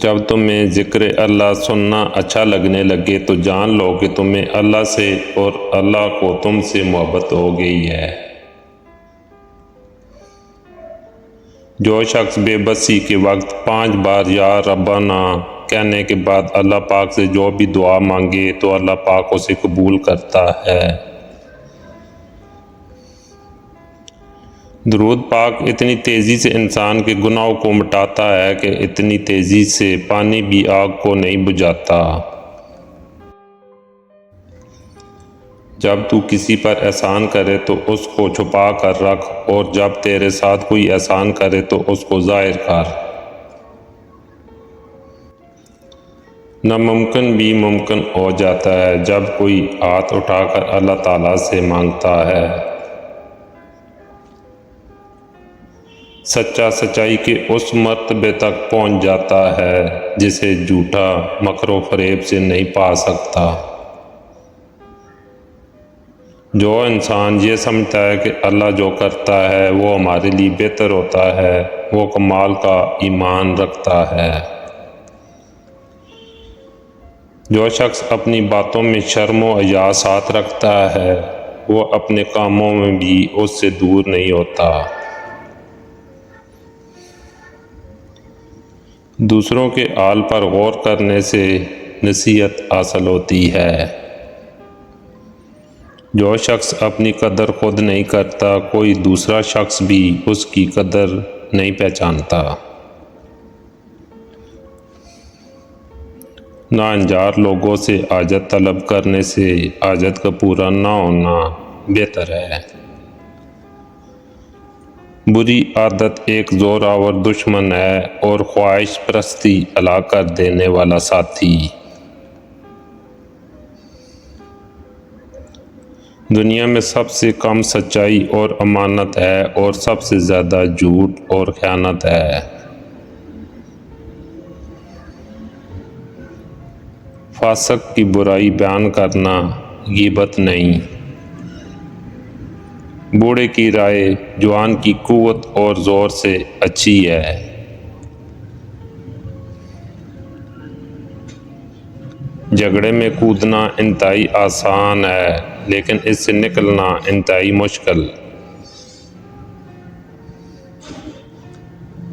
جب تمہیں ذکر اللہ سننا اچھا لگنے لگے تو جان لو کہ تمہیں اللہ سے اور اللہ کو تم سے محبت ہو گئی ہے۔ جو شخص بے بسی کے وقت 5 بار یا ربنا کہنے کے بعد اللہ پاک سے جو بھی دعا مانگے تو اللہ پاک اسے قبول کرتا ہے۔ درود پاک اتنی تیزی سے انسان کے گناہوں کو مٹاتا ہے کہ اتنی تیزی سے پانی بھی آگ کو نہیں بجھاتا۔ جب تو کسی پر احسان کرے تو اس کو چھپا کر رکھ، اور جب تیرے ساتھ کوئی احسان کرے تو اس کو ظاہر کر۔ ناممکن بھی ممکن ہو جاتا ہے جب کوئی ہاتھ اٹھا کر اللہ تعالیٰ سے مانگتا ہے۔ سچا سچائی کے اس مرتبے تک پہنچ جاتا ہے جسے جھوٹا مکر و فریب سے نہیں پا سکتا۔ جو انسان یہ سمجھتا ہے کہ اللہ جو کرتا ہے وہ ہمارے لیے بہتر ہوتا ہے، وہ کمال کا ایمان رکھتا ہے۔ جو شخص اپنی باتوں میں شرم و حیا ساتھ رکھتا ہے وہ اپنے کاموں میں بھی اس سے دور نہیں ہوتا۔ دوسروں کے حال پر غور کرنے سے نصیحت حاصل ہوتی ہے۔ جو شخص اپنی قدر خود نہیں کرتا کوئی دوسرا شخص بھی اس کی قدر نہیں پہچانتا۔ ناہنجار لوگوں سے حاجت طلب کرنے سے حاجت کا پورا نہ ہونا بہتر ہے۔ بری عادت ایک زوراور دشمن ہے اور خواہش پرستی ہلاک کر دینے والا ساتھی۔ دنیا میں سب سے کم سچائی اور امانت ہے اور سب سے زیادہ جھوٹ اور خیانت ہے۔ فاسق کی برائی بیان کرنا غیبت نہیں۔ بوڑھے کی رائے جوان کی قوت اور زور سے اچھی ہے۔ جھگڑے میں کودنا انتہائی آسان ہے لیکن اس سے نکلنا انتہائی مشکل۔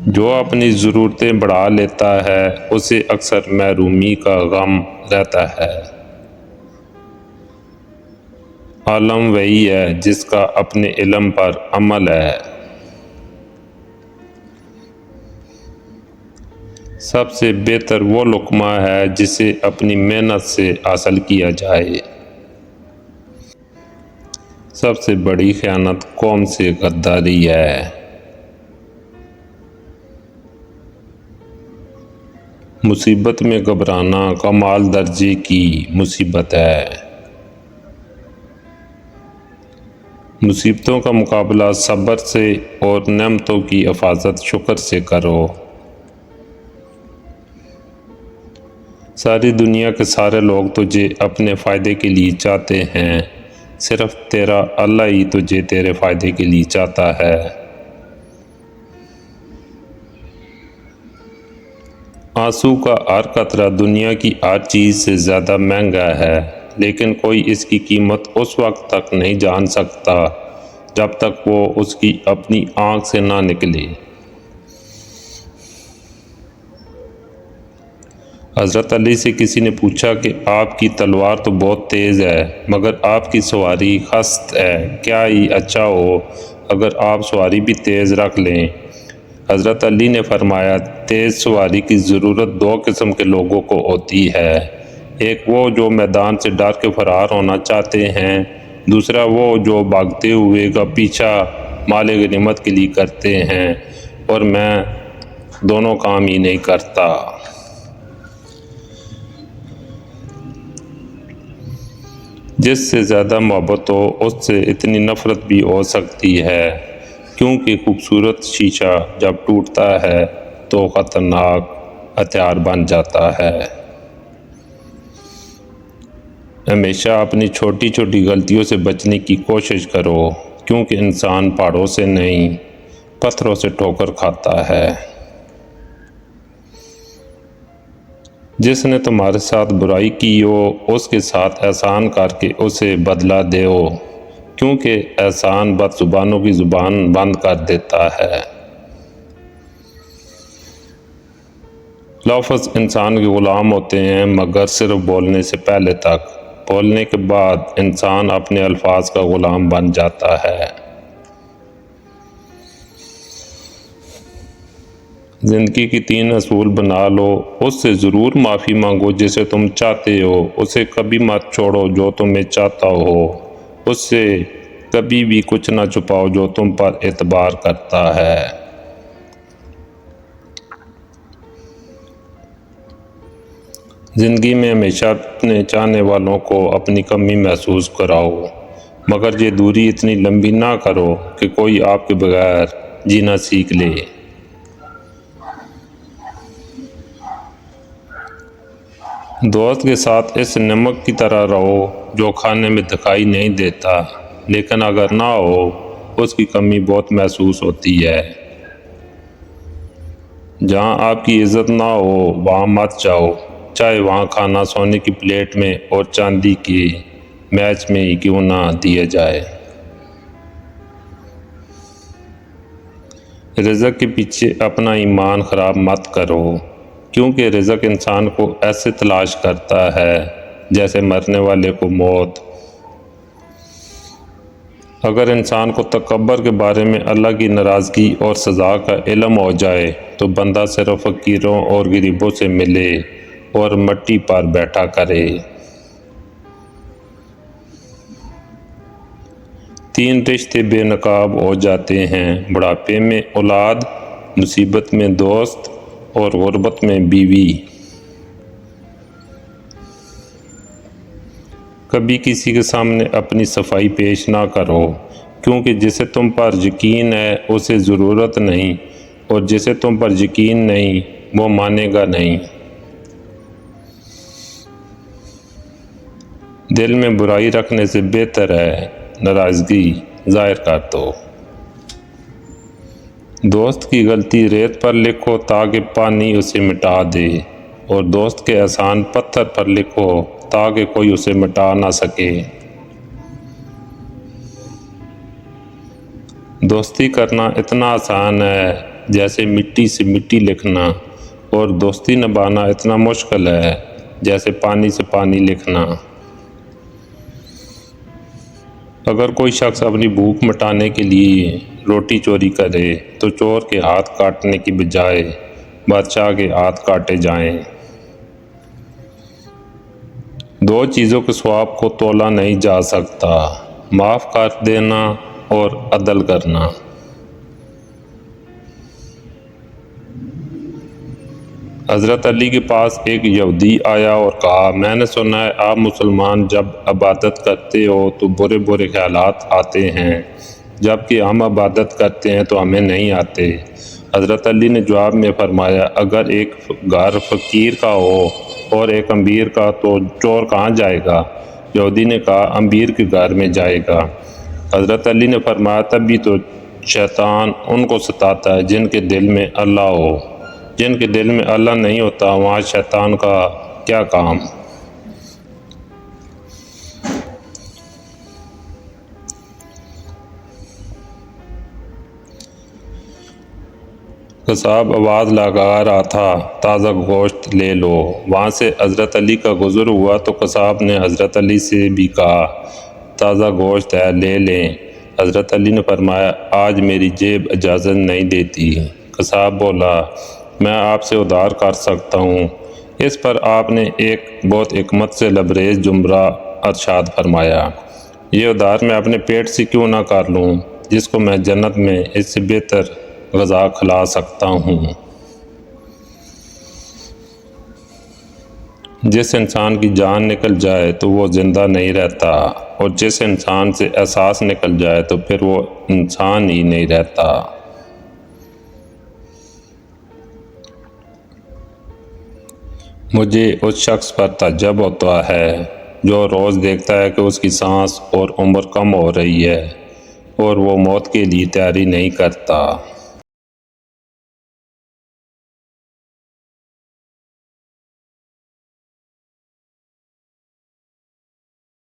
جو اپنی ضرورتیں بڑھا لیتا ہے اسے اکثر محرومی کا غم رہتا ہے۔ عالم وہی ہے جس کا اپنے علم پر عمل ہے۔ سب سے بہتر وہ لقمہ ہے جسے اپنی محنت سے حاصل کیا جائے۔ سب سے بڑی خیانت قوم سے غداری ہے۔ مصیبت میں گھبرانا کمال درجے کی مصیبت ہے۔ مصیبتوں کا مقابلہ صبر سے اور نعمتوں کی حفاظت شکر سے کرو۔ ساری دنیا کے سارے لوگ تجھے اپنے فائدے کے لیے چاہتے ہیں، صرف تیرا اللہ ہی تجھے تیرے فائدے کے لیے چاہتا ہے۔ آنسو کا ہر قطرہ دنیا کی ہر چیز سے زیادہ مہنگا ہے، لیکن کوئی اس کی قیمت اس وقت تک نہیں جان سکتا جب تک وہ اس کی اپنی آنکھ سے نہ نکلے۔ حضرت علی سے کسی نے پوچھا کہ آپ کی تلوار تو بہت تیز ہے مگر آپ کی سواری خست ہے، کیا ہی اچھا ہو اگر آپ سواری بھی تیز رکھ لیں؟ حضرت علی نے فرمایا، تیز سواری کی ضرورت 2 قسم کے لوگوں کو ہوتی ہے، ایک وہ جو میدان سے ڈر کے فرار ہونا چاہتے ہیں، دوسرا وہ جو بھاگتے ہوئے کا پیچھا مال غنیمت کے لیے کرتے ہیں، اور میں دونوں کام ہی نہیں کرتا۔ جس سے زیادہ محبت ہو اس سے اتنی نفرت بھی ہو سکتی ہے، کیونکہ خوبصورت شیشہ جب ٹوٹتا ہے تو خطرناک ہتھیار بن جاتا ہے۔ ہمیشہ اپنی چھوٹی چھوٹی غلطیوں سے بچنے کی کوشش کرو، کیونکہ انسان پہاڑوں سے نہیں پتھروں سے ٹھوکر کھاتا ہے۔ جس نے تمہارے ساتھ برائی کی ہو اس کے ساتھ احسان کر کے اسے بدلہ دیو، کیونکہ احسان بد زبانوں کی زبان بند کر دیتا ہے۔ لفظ انسان کے غلام ہوتے ہیں مگر صرف بولنے سے پہلے تک، بولنے کے بعد انسان اپنے الفاظ کا غلام بن جاتا ہے۔ زندگی کی 3 اصول بنا لو، اس سے ضرور معافی مانگو جسے تم چاہتے ہو، اسے کبھی مت چھوڑو جو تمہیں چاہتا ہو، اس سے کبھی بھی کچھ نہ چھپاؤ جو تم پر اعتبار کرتا ہے۔ زندگی میں ہمیشہ اپنے چاہنے والوں کو اپنی کمی محسوس کراؤ، مگر یہ دوری اتنی لمبی نہ کرو کہ کوئی آپ کے بغیر جینا سیکھ لے۔ دوست کے ساتھ اس نمک کی طرح رہو جو کھانے میں دکھائی نہیں دیتا، لیکن اگر نہ ہو اس کی کمی بہت محسوس ہوتی ہے۔ جہاں آپ کی عزت نہ ہو وہاں مت جاؤ، چاہے وہاں کھانا سونے کی پلیٹ میں اور چاندی کے میچ میں ہی کیوں نہ دیا جائے۔ رزق کے پیچھے اپنا ایمان خراب مت کرو، کیونکہ رزق انسان کو ایسے تلاش کرتا ہے جیسے مرنے والے کو موت۔ اگر انسان کو تکبر کے بارے میں اللہ کی ناراضگی اور سزا کا علم ہو جائے تو بندہ صرف فقیروں اور غریبوں سے ملے اور مٹی پر بیٹھا کرے۔ 3 رشتے بے نقاب ہو جاتے ہیں، بڑھاپے میں اولاد، مصیبت میں دوست اور غربت میں بیوی۔ کبھی کسی کے سامنے اپنی صفائی پیش نہ کرو، کیونکہ جسے تم پر یقین ہے اسے ضرورت نہیں، اور جسے تم پر یقین نہیں وہ مانے گا نہیں۔ دل میں برائی رکھنے سے بہتر ہے ناراضگی ظاہر کر دو۔ دوست کی غلطی ریت پر لکھو تاکہ پانی اسے مٹا دے، اور دوست کے احسان پتھر پر لکھو تاکہ کوئی اسے مٹا نہ سکے۔ دوستی کرنا اتنا آسان ہے جیسے مٹی سے مٹی لکھنا، اور دوستی نبھانا اتنا مشکل ہے جیسے پانی سے پانی لکھنا۔ اگر کوئی شخص اپنی بھوک مٹانے کے لیے روٹی چوری کرے تو چور کے ہاتھ کاٹنے کی بجائے بادشاہ کے ہاتھ کاٹے جائیں۔ 2 چیزوں کے ثواب کو تولا نہیں جا سکتا، معاف کر دینا اور عدل کرنا۔ حضرت علی کے پاس ایک یہودی آیا اور کہا، میں نے سنا ہے آپ مسلمان جب عبادت کرتے ہو تو برے برے خیالات آتے ہیں، جبکہ ہم عبادت کرتے ہیں تو ہمیں نہیں آتے۔ حضرت علی نے جواب میں فرمایا، اگر ایک گھر فقیر کا ہو اور ایک امیر کا تو چور کہاں جائے گا؟ یہودی نے کہا، امیر کے گھر میں جائے گا۔ حضرت علی نے فرمایا، تب بھی تو شیطان ان کو ستاتا ہے جن کے دل میں اللہ ہو، جن کے دل میں اللہ نہیں ہوتا وہاں شیطان کا کیا کام۔ قصاب آواز لگا رہا تھا، تازہ گوشت لے لو۔ وہاں سے حضرت علی کا گزر ہوا تو قصاب نے حضرت علی سے بھی کہا، تازہ گوشت ہے لے لیں۔ حضرت علی نے فرمایا، آج میری جیب اجازت نہیں دیتی۔ قصاب بولا، میں آپ سے ادھار کر سکتا ہوں۔ اس پر آپ نے ایک بہت حکمت سے لبریز جملہ ارشاد فرمایا، یہ ادھار میں اپنے پیٹ سے کیوں نہ کر لوں جس کو میں جنت میں اس سے بہتر غذا کھلا سکتا ہوں۔ جس انسان کی جان نکل جائے تو وہ زندہ نہیں رہتا، اور جس انسان سے احساس نکل جائے تو پھر وہ انسان ہی نہیں رہتا۔ مجھے اس شخص پر تعجب ہوتا ہے جو روز دیکھتا ہے کہ اس کی سانس اور عمر کم ہو رہی ہے اور وہ موت کے لیے تیاری نہیں کرتا۔